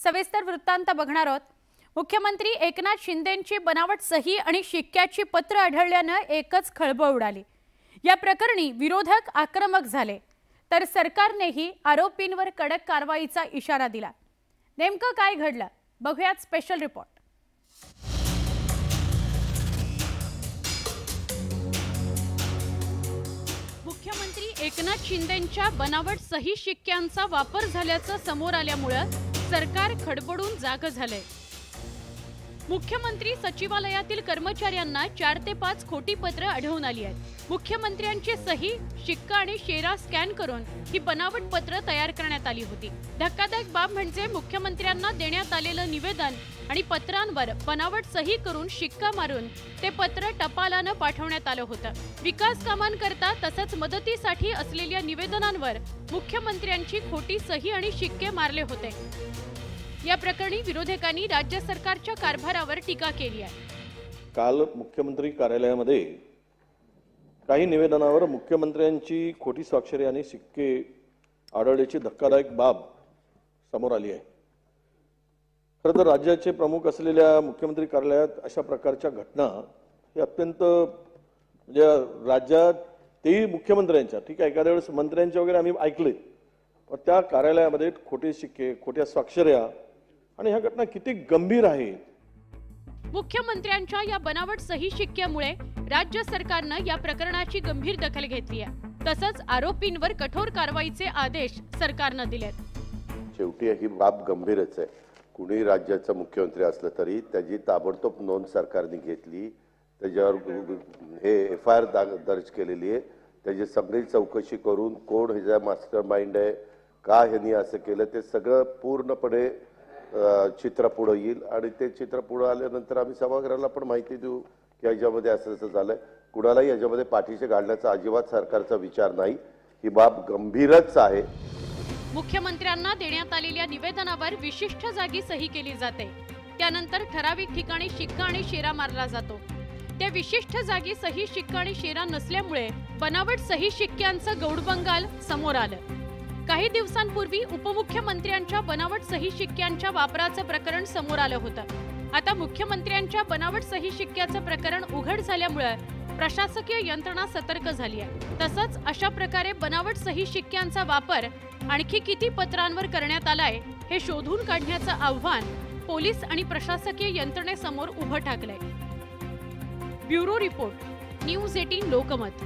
सविस्तर वृत्तांत बघणार आहोत। मुख्यमंत्री एकनाथ शिंदेंची बनावट सही आणि शिक्क्याची पत्र आढळल्याने एकच खळबळ उडाली। या प्रकरणी विरोधक आक्रमक झाले तर सरकारनेही आरोपींवर कडक कारवाईचा इशारा दिला। नेमकं काय घडलं बघूयात स्पेशल रिपोर्ट। मुख्यमंत्री एकनाथ शिंदेंच्या बनावट सही शिक्क्यांचा वापर झाल्याचं समोर आल्यामुळे सरकार खडबडून जाग झालंय। मुख्यमंत्री सचिवालयातील कर्मचाऱ्यांना 4 ते 5 खोटी पत्र आढळून आली आहेत। मुख्यमंत्र्यांची सही, शिक्का आणि शेरा स्कॅन करून ही बनावट पत्र तयार करण्यात आली होती। धक्कादायक बाब म्हणजे मुख्यमंत्र्यांना देण्यात आलेलं निवेदन आणि पत्रांवर बनावट सही करून शिक्का मारून ते पत्र टपालाने पाठवण्यात आलं होतं। विकास कामांकरता तसंच मदतीसाठी असलेल्या निवेदनांवर मुख्यमंत्र्यांची खोटी सही आणि शिक्के मारले होते। या प्रकरणी विरोधकांनी राज्य सरकारच्या कारभारावर टीका केली आहे। काल मुख्यमंत्री कार्यालयामध्ये काही निवेदनावर मुख्यमंत्र्यांची खोटी स्वाक्षरी आणि शिक्के आढळल्याची धक्कादायक बाब समोर आली आहे। खरं तर राज्याचे प्रमुख असलेल्या मुख्यमंत्री कार्यालयात अशा प्रकारच्या घटना हे अत्यंत म्हणजे राज्यात तेही मुख्यमंत्र्यांच्या ठीक आहे एखाद्या वेळेस मंत्र्यांच्या वगैरे आम्ही ऐकले, पण त्या कार्यालयामध्ये खोटे शिक्के, खोट्या स्वाक्षऱ्या आणि ह्या घटना किती गंभीर आहे। मुख्यमंत्र्यांच्या या बनावट सही शिक्क्यामुळे राज्य सरकारने या प्रकरणाची गंभीर दखल घेतली आहे। तसंच आरोपींवर कठोर कारवाईचे आदेश सरकारने दिलेत। शेवटी ही बाब गंभीरच आहे। कुणी राज्याचा मुख्यमंत्री असलं तरी त्याची ताबडतोब नोंद सरकारने घेतली, त्याच्यावर हे FIR दर्ज केलेली आहे। त्याची सगळी चौकशी करून कोण ह्याचा मास्टर माइंड आहे, का ह्यांनी असं केलं, ते सगळं पूर्णपणे चित्र पुढे येईल आणि ते चित्र पुढे आल्यानंतर आम्ही सभागृहाला पण माहिती देऊ की याच्यामध्ये असं असं झालंय। कुणालाही याच्यामध्ये पाठीशी घालण्याचा अजिबात सरकारचा विचार नाही। ही बाब गंभीरच आहे। मुख्यमंत्र्यांना देण्यात आलेल्या निवेदनावर विशिष्ट जागी सही केली जाते, त्यानंतर ठराविक ठिकाणी शिक्का आणि शेरा मारला जातो। त्या विशिष्ट जागी सही, शिक्का आणि शेरा नसल्यामुळे बनावट सही शिक्क्यांचं गौडबंगाल समोर आलं। काही दिवसांपूर्वी उपमुख्यमंत्र्यांच्या बनावट सही शिक्क्यांच्या वापराचं प्रकरण समोर आलं होतं। आता मुख्यमंत्र्यांच्या बनावट सही शिक्क्याचं प्रकरण उघड झाल्यामुळे प्रशासकीय यंत्रणा सतर्क झाली आहे। तसंच अशा प्रकारे बनावट सही शिक्क्यांचा वापर आणखी किती पत्रांवर करण्यात आलाय हे शोधून काढण्याचं आव्हान पोलीस आणि प्रशासकीय यंत्रणेसमोर उभं ठाकलंय। Bureau report, news 18 Lokmat.